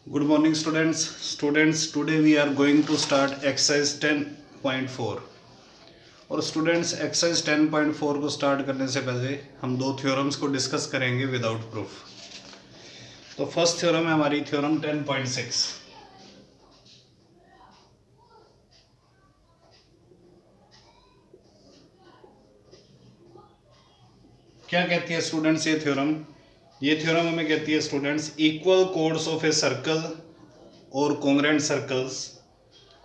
Good morning students. Today we are going to start exercise 10.4 और students exercise 10.4 को start करने से पहले हम दो थ्योरम्स को डिस्कस करेंगे विदाउट प्रूफ। तो फर्स्ट थ्योरम है हमारी थ्योरम 10.6। क्या कहती है स्टूडेंट्स ये थ्योरम? ये थ्योरम हमें कहती है students equal chords of a circle और congruent circles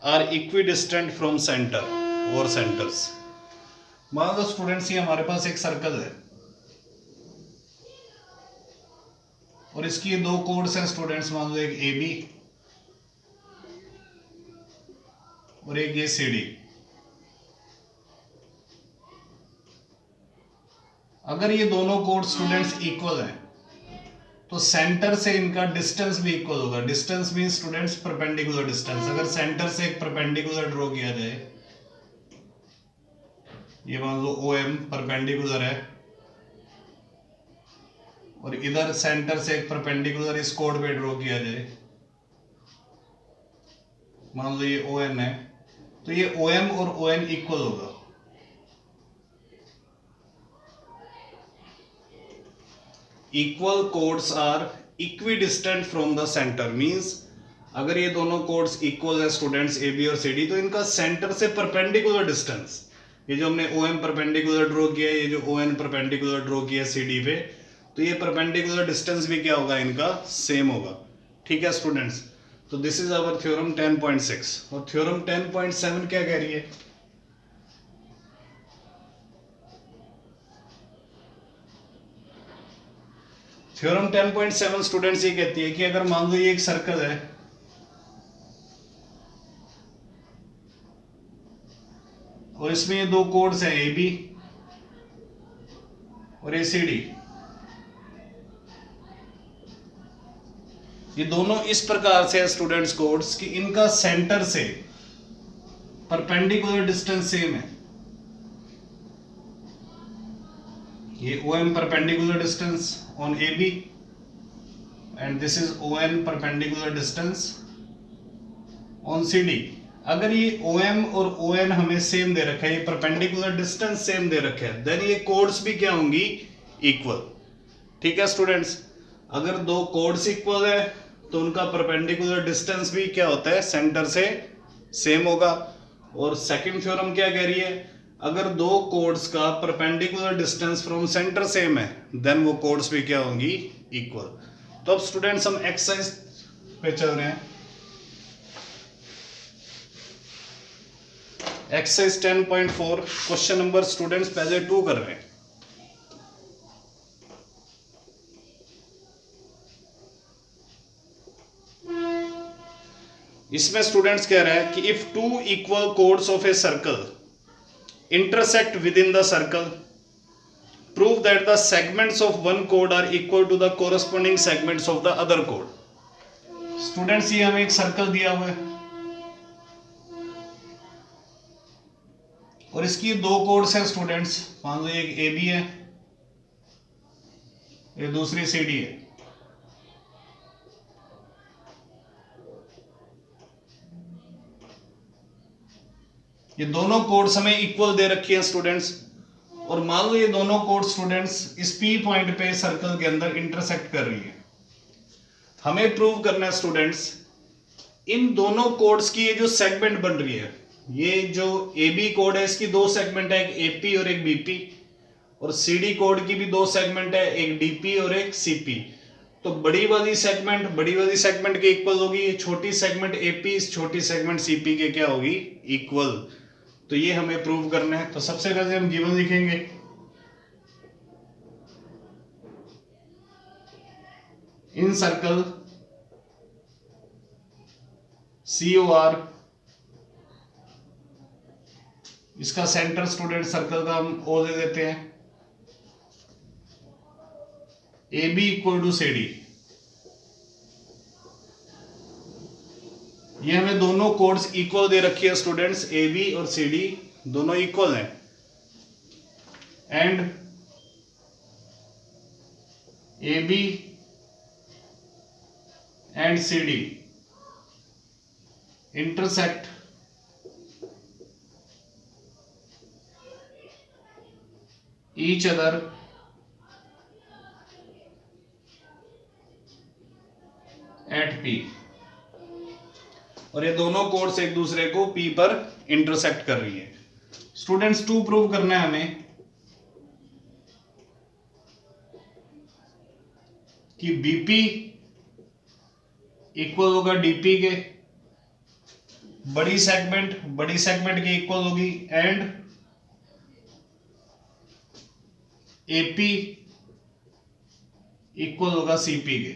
are equidistant from centre और सेंटर्स। मान लो स्टूडेंट्स ये हमारे पास एक सर्कल है और इसकी दो कोड्स हैं स्टूडेंट्स। मान लो एक ए बी और एक ये सी डी। अगर ये दोनों कोड स्टूडेंट्स इक्वल हैं तो सेंटर से इनका डिस्टेंस भी इक्वल होगा। Distance mean students perpendicular distance. अगर सेंटर से एक परपेंडिकुलर ड्रॉ किया जाए, ये मान लो ओ एम परपेंडिकुलर है और इधर सेंटर से एक परपेंडिकुलर इस कोड पे ड्रॉ किया जाए, मान लो ये ओ एन है, तो ये ओ एम और ओ एन इक्वल होगा। Equal chords are equidistant from the centre means अगर ये दोनों कोड्स इक्वल है स्टूडेंट्स ए बी और सी डी, तो इनका सेंटर से परपेंडिकुलर डिस्टेंस, ये जो हमने ओ एम परपेंडिकुलर ड्रॉ किया है, ये जो ओ एन परपेंडिकुलर ड्रॉ किया है सी डी पे, तो ये परपेंडिकुलर डिस्टेंस भी क्या होगा, इनका सेम होगा। ठीक है स्टूडेंट्स, तो दिस इज आवर थ्योरम 10.6। और थ्योरम 10.7 क्या कह रही है? थ्योरम 10.7 स्टूडेंट्स ये कहती है कि अगर मान लो ये एक सर्कल है और इसमें ये दो कोड्स हैं ए बी और ए सी डी, ये दोनों इस प्रकार से है स्टूडेंट्स कोड्स कि इनका सेंटर से परपेंडिकुलर डिस्टेंस सेम है। ये O M perpendicular distance on A B and this is O N perpendicular distance on C D. अगर ये ओ एम और ओ एन हमें सेम दे रखा है, ये परपेंडिकुलर डिस्टेंस सेम दे रखे हैं, देन ये कोड्स भी क्या होंगी, इक्वल। ठीक है स्टूडेंट्स, अगर दो कोड्स इक्वल है तो उनका परपेंडिकुलर डिस्टेंस भी क्या होता है, सेंटर से सेम होगा। और सेकंड थ्योरम क्या कह रही है, अगर दो कोड्स का perpendicular distance from centre same है देन वो कोड्स भी क्या होंगी, इक्वल। तो अब स्टूडेंट्स हम एक्सरसाइज पे चल रहे हैं। एक्सरसाइज 10.4 क्वेश्चन नंबर स्टूडेंट्स पहले 2 कर रहे हैं। इसमें स्टूडेंट्स कह रहा है कि if two equal chords of a circle intersect within the circle, prove that the segments of one chord are equal to the corresponding segments of the other chord. Students ये हमें एक सर्कल दिया हुआ है और इसकी दो कोड्स हैं स्टूडेंट्स। मान लो एक ए बी है, ये दूसरी सी डी है। ये दोनों कोड्स हमें इक्वल दे रखी है स्टूडेंट्स और मान लो ये दोनों कोड स्टूडेंट्स इस पी पॉइंट पे सर्कल के अंदर इंटरसेक्ट कर रही है। हमें प्रूव करना है स्टूडेंट्स इन दोनों कोड्स की ये जो सेगमेंट बन रही है, ये जो ए बी कोड है इसकी दो सेगमेंट है, एक एपी और एक बीपी, और सी डी कोड की भी दो सेगमेंट है, एक डीपी और एक सीपी। तो बड़ी वाली सेगमेंट के इक्वल होगी, ये छोटी सेगमेंट एपी इस छोटी सेगमेंट सीपी के क्या होगी, इक्वल। तो ये हमें प्रूव करना है। तो सबसे पहले हम गिवन लिखेंगे, इन सर्कल COR, इसका सेंटर स्टूडेंट सर्कल का हम O दे देते हैं, AB इक्वल टू CD। ये हमें दोनों कोड्स इक्वल दे रखी है स्टूडेंट्स, AB और CD दोनों इक्वल हैं and AB and CD intersect each other at P, और ये दोनों कोड्स एक दूसरे को P पर इंटरसेक्ट कर रही है। स्टूडेंट्स 2 प्रूव करना है हमें कि BP इक्वल होगा DP के, बड़ी सेगमेंट की इक्वल होगी, एंड AP इक्वल होगा CP के।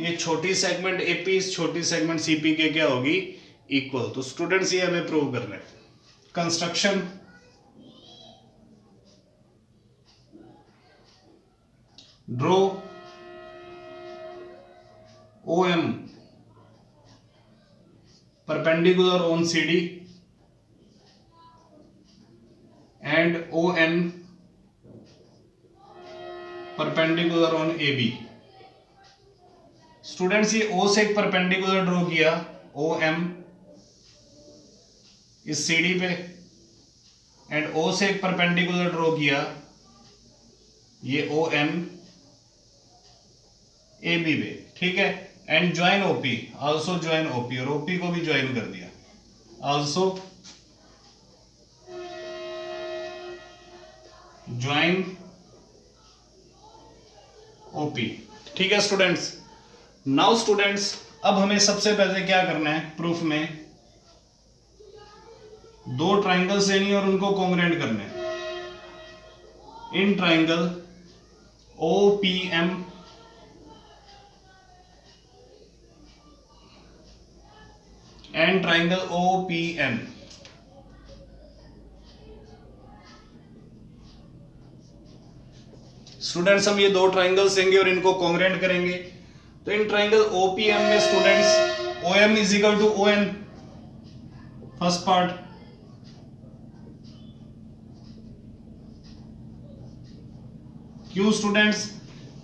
ये छोटी सेगमेंट AP इस छोटी सेगमेंट CP के क्या होगी, इक्वल। तो स्टूडेंट्स ये हमें प्रूव करना है। Construction, draw OM perpendicular on CD and ON perpendicular on AB। Students ये O से एक परपेंडिकुलर ड्रॉ किया, OM इस CD पे, एंड O से एक परपेंडिकुलर ड्रॉ किया ये ON AB पे, ठीक है। And join OP, also join OP, और OP को भी ज्वाइन कर दिया, आल्सो ज्वाइन OP, ठीक है स्टूडेंट्स। नाउ स्टूडेंट्स अब हमें सबसे पहले क्या करना है, प्रूफ में 2 ट्राइंगल्स लेनी है और उनको कॉन्ग्रुएंट करना है। इन triangle OPM and triangle OPN, students हम ये 2 ट्राइंगल्स लेंगे और इनको कॉन्ग्रुएंट करेंगे। तो इन ट्राइंगल OPM में students OM is equal to ON, first part, क्यों स्टूडेंट्स,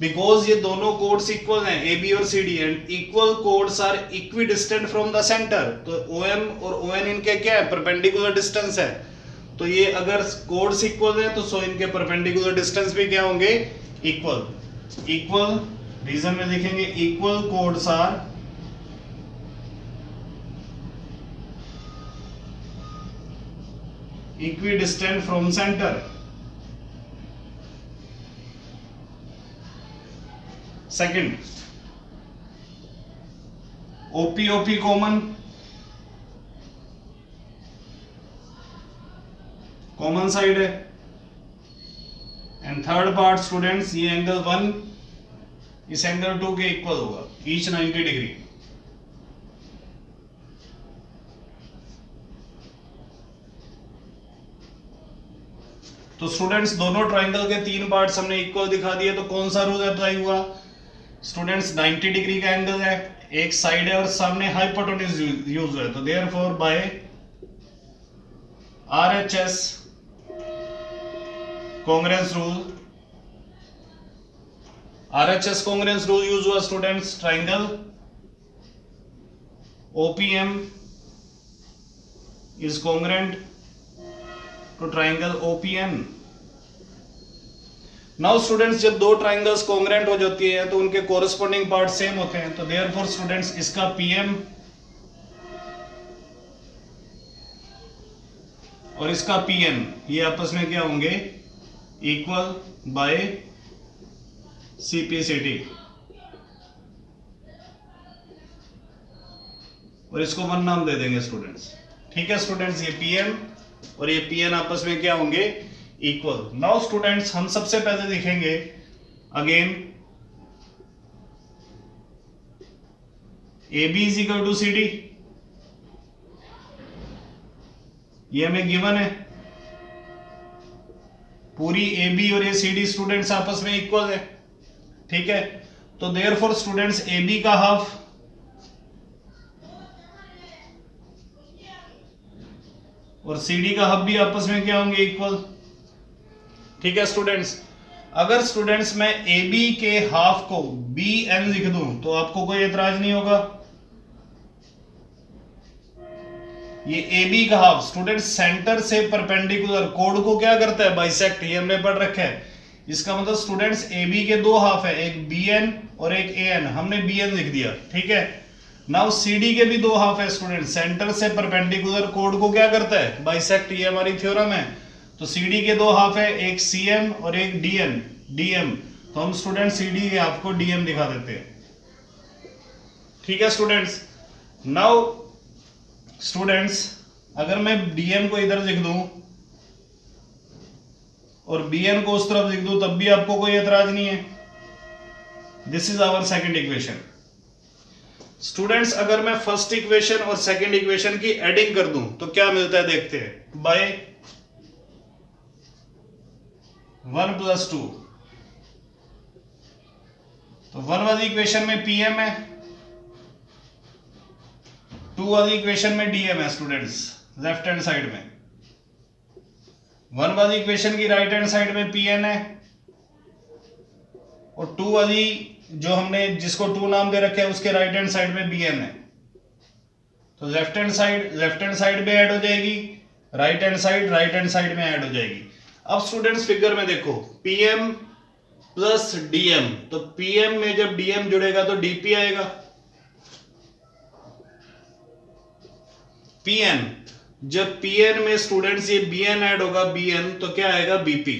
बिकॉज ये दोनों कोड्स इक्वल हैं, AB और CD, and equal chords are equidistant from the centre. तो OM और ON इनके क्या है, परपेंडिकुलर डिस्टेंस है। तो ये अगर कोड्स इक्वल हैं तो सो इनके परपेंडिकुलर डिस्टेंस भी क्या होंगे, इक्वल। रीजन में देखेंगे equal chords are equidistant from centre. Second, OP common side है। एंड थर्ड पार्ट स्टूडेंट्स, ये एंगल 1 इस एंगल 2 के इक्वल होगा, ईच 90 डिग्री। तो स्टूडेंट्स दोनों ट्राइंगल के 3 पार्ट्स हमने इक्वल दिखा दिए। तो कौन सा रूल अप्लाई हुआ स्टूडेंट्स, 90 डिग्री का एंगल है, एक साइड है और सामने हाइपोटेन्यूज यूज है। तो therefore by RHS congruence rule, RHS congruence rule use हुआ students. Triangle OPM is congruent to triangle OPN। Now students जब 2 ट्राइंगल्स कॉन्ग्रुएंट हो जाती है तो उनके कोरस्पॉन्डिंग पार्ट सेम होते हैं। तो देयरफॉर स्टूडेंट्स इसका PM और इसका PN ये आपस में क्या होंगे, इक्वल बाय CPCT, और इसको 1 नाम दे देंगे स्टूडेंट्स, ठीक है स्टूडेंट्स। ये PM और ये PN आपस में क्या होंगे, इक्वल। नाउ स्टूडेंट्स हम सबसे पहले लिखेंगे again AB is equal to CD, ये हमें गिवन है। पूरी AB और ये CD स्टूडेंट्स आपस में इक्वल है, ठीक है। तो देयरफॉर स्टूडेंट्स AB का हाफ और CD का हाफ भी आपस में क्या होंगे, इक्वल, ठीक है स्टूडेंट्स। अगर स्टूडेंट्स मैं ए बी के हाफ को बी एन लिख दूं तो आपको कोई एतराज नहीं होगा। ये ए बी का हाफ स्टूडेंट सेंटर से परपेंडिकुलर कोड को क्या करता है, बाइसेक्ट, ये हमने पढ़ रखा है। इसका मतलब स्टूडेंट्स ए बी के दो हाफ है, एक बी एन और एक ए एन, हमने बी एन लिख दिया, ठीक है। नाउ सी डी के भी दो हाफ है स्टूडेंट, सेंटर से परपेंडिकुलर कोड को क्या करता है, बाइसेक्ट, ये हमारी थ्योरम है। तो सी डी के दो हाफ है, एक सी एम और एक डी एन, डी एम, तो हम स्टूडेंट सी डी के हाफ को डी एम दिखा देते हैं, ठीक है स्टूडेंट्स। नाउ स्टूडेंट्स अगर मैं डीएम को इधर लिख दूं और बीएन को उस तरफ लिख दूं तब भी आपको कोई एतराज नहीं है। This is our second equation. Students अगर मैं फर्स्ट इक्वेशन और सेकंड इक्वेशन की एडिंग कर दूं तो क्या मिलता है देखते हैं। बाय 1 + 2, तो 1 वाली इक्वेशन में पीएम है, 2 वाली इक्वेशन में डीएम है स्टूडेंट्स लेफ्ट हैंड साइड में। 1 वाली इक्वेशन की राइट हैंड साइड में पीएन है और 2 वाली जो हमने जिसको 2 नाम दे रखे हैं उसके राइट हैंड साइड में बीएन है। तो लेफ्ट हैंड साइड में ऐड हो जाएगी, राइट हैंड साइड में ऐड हो जाएगी। अब स्टूडेंट्स फिगर में देखो पीएम प्लस डीएम, तो पीएम में जब डीएम जुड़ेगा तो डीपी आएगा। पीएन, जब पीएन में स्टूडेंट्स ये बीएन ऐड होगा बीएन तो क्या आएगा, बीपी।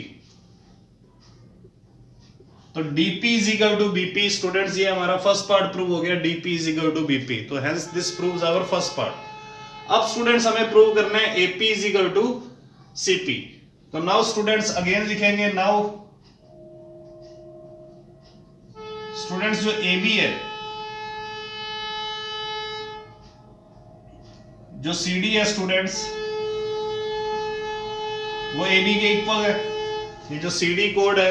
तो DP is equal to BP students, ये हमारा फर्स्ट पार्ट प्रूव हो गया, DP is equal to BP. तो hence this proves our first part. अब स्टूडेंट्स हमें प्रूव करना है AP is equal to CP. तो नाउ स्टूडेंट्स अगेन लिखेंगे, नाउ स्टूडेंट्स जो एबी है, जो CD है स्टूडेंट्स वो AB के इक्वल है। ये जो CD कोड है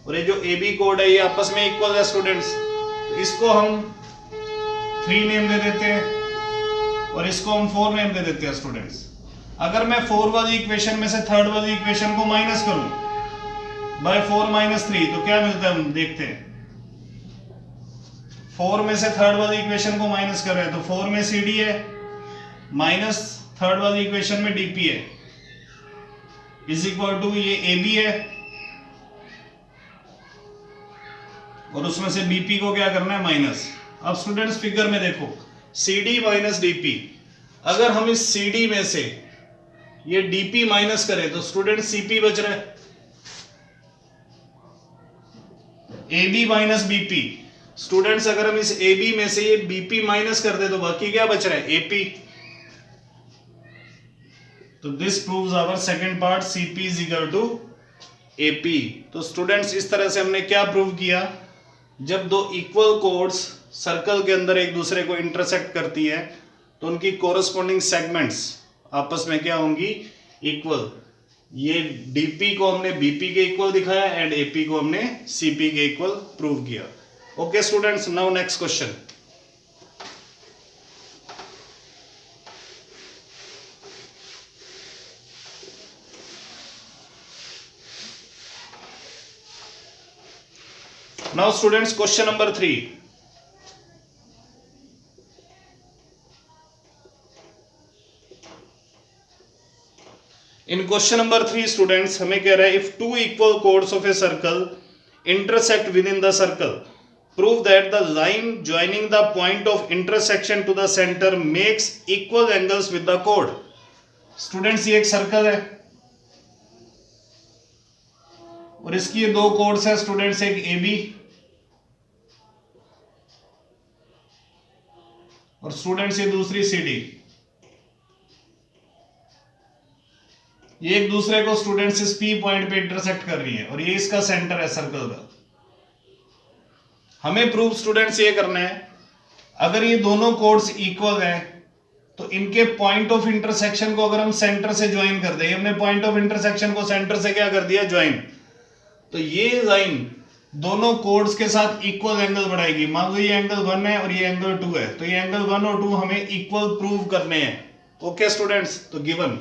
और ये जो AB कोड है ये आपस में इक्वल है स्टूडेंट्स। तो इसको हम 3 नेम दे देते हैं और इसको हम 4 नेम दे देते हैं स्टूडेंट्स। अगर मैं 4 वाली इक्वेशन में से थर्ड वाली इक्वेशन को माइनस करूं बाय 4 - 3 तो क्या मिलता है, हम देखते हैं। 4 में से थर्ड वाली इक्वेशन को माइनस कर रहे हैं तो 4 में CD है माइनस थर्ड वाली इक्वेशन में डीपी है इज इक्वल टू ये एबी है और उसमें से बीपी को क्या करना है, माइनस। अब स्टूडेंट्स फिगर में देखो CD माइनस डीपी, अगर हम इस CD में से ये डीपी माइनस करें तो स्टूडेंट सीपी बच रहा है। AB माइनस बीपी, स्टूडेंट्स अगर हम इस AB में से ये बीपी माइनस कर दे तो बाकी क्या बच रहा है, एपी। तो this proves our second part, CP is equal to AP। तो स्टूडेंट्स इस तरह से हमने क्या प्रूव किया, जब दो इक्वल कोड्स सर्कल के अंदर एक दूसरे को इंटरसेक्ट करती है तो उनकी कोरस्पॉन्डिंग सेगमेंट्स आपस में क्या होंगी, इक्वल। ये DP को हमने BP के इक्वल दिखाया एंड AP को हमने CP के इक्वल प्रूव किया। Okay students, now next question. Now students, question number 3. In question number 3 students हमें कह रहा है if two equal chords of a circle intersect within the circle, prove that the line joining the point of intersection to the center makes equal angles with the chord. Students ये एक circle है और इसकी ये दो codes है students, एक AB और स्टूडेंट्स ये दूसरी CD। ये एक दूसरे को स्टूडेंट्स इस P पॉइंट पे इंटरसेक्ट कर रही है और ये इसका सेंटर है सर्कल का। हमें प्रूफ स्टूडेंट्स ये करना है, अगर ये दोनों कोड्स इक्वल है तो इनके पॉइंट ऑफ इंटरसेक्शन को अगर हम सेंटर से ज्वाइन कर दें, हमने पॉइंट ऑफ इंटरसेक्शन को सेंटर से क्या कर दिया, ज्वाइन, तो ये लाइन दोनों कोड्स के साथ इक्वल एंगल बढ़ाएगी। मान लो ये एंगल 1 है और ये एंगल 2 है, तो ये एंगल 1 और 2 हमें इक्वल प्रूव करने हैं। ओके स्टूडेंट्स, तो given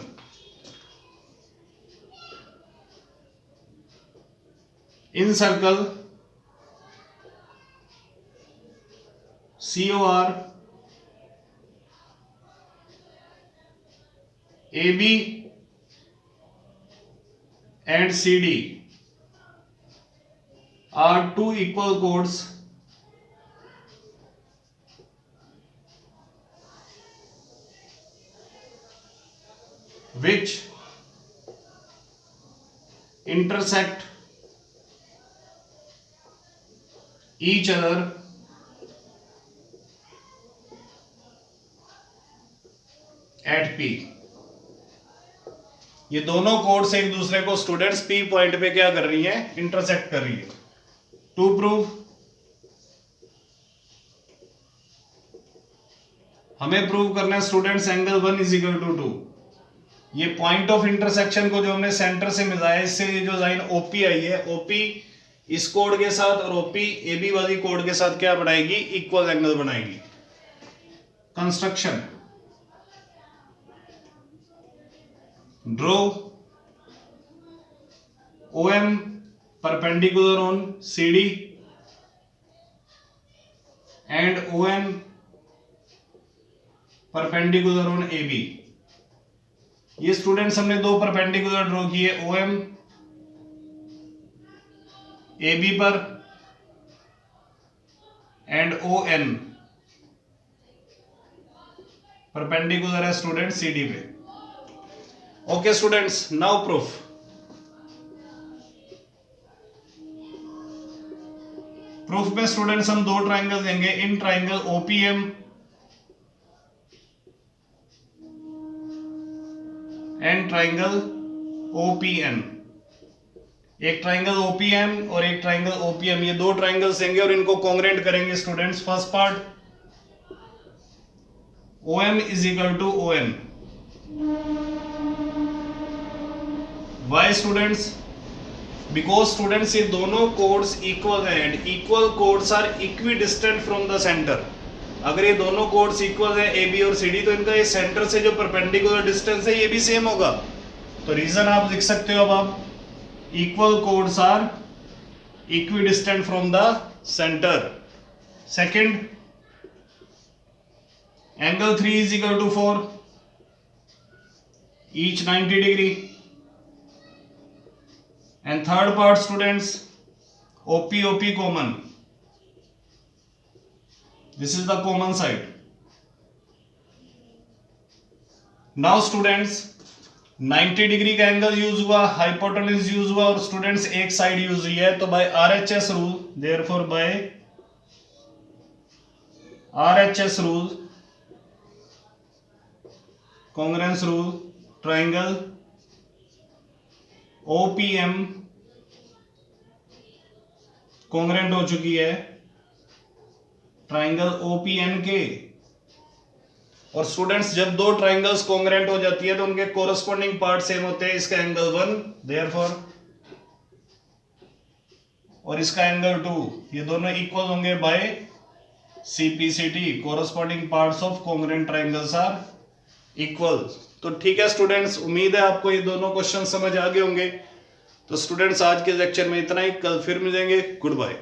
in circle COR AB and CD are two equal chords which intersect each other at P। ये दोनों कोड्स एक दूसरे को स्टूडेंट्स P पॉइंट पे क्या कर रही हैं, इंटरसेक्ट कर रही है। टू प्रूव हमें प्रूव करना है students angle 1 is equal to 2। ये पॉइंट ऑफ इंटरसेक्शन को जो हमने सेंटर से मिलाया, इससे ये जो लाइन OP आई है, OP इस कोड के साथ और OP AB वाली कोड के साथ क्या बनाएगी, इक्वल एंगल बनाएगी। Construction draw OM perpendicular on CD and ON perpendicular on AB। ये स्टूडेंट्स हमने दो परपेंडिकुलर ड्रॉ किए, OM AB पर एंड ON परपेंडिकुलर है स्टूडेंट CD पे। Okay students, now proof. Proof में स्टूडेंट्स हम दो ट्राइंगल देंगे, इन triangle OPM and triangle OPN। एक ट्राइंगल OPM और एक ट्राइंगल OPM, ये दो ट्राइंगल्स देंगे और इनको कॉन्ग्रेंट करेंगे students. First part OM is equal to ON। Why students? Because students ये दोनों कोड्स इक्वल है and equal chords are equidistant from the centre. अगर ये दोनों कोड्स इक्वल है AB और CD, तो इनका ये सेंटर से जो परपेंडिकुलर डिस्टेंस है ये भी सेम होगा। तो रीजन आप लिख सकते हो अब आप, equal chords are equidistant from the centre. Second, angle 3 is equal to 4, each 90 degree. And third part students, OP common, this is the common side। now students 90 degree का एंगल यूज हुआ, hypotenuse use हुआ और students एक side use हुई है, तो by RHS rule, therefore by RHS rule, congruence rule, triangle OPM congruent हो चुकी है ट्राइंगल OPN के। और स्टूडेंट्स जब दो ट्राइंगल्स कॉन्ग्रेंट हो जाती है तो उनके कोरस्पॉन्डिंग पार्ट सेम होते हैं। इसका एंगल 1 देयरफॉर और इसका एंगल 2, ये दोनों इक्वल होंगे by CPCT, corresponding parts of congruent triangles are equal. तो ठीक है स्टूडेंट्स, उम्मीद है आपको ये दोनों क्वेश्चन समझ आ गए होंगे। तो स्टूडेंट्स आज के लेक्चर में इतना ही, कल फिर मिलेंगे। Good bye.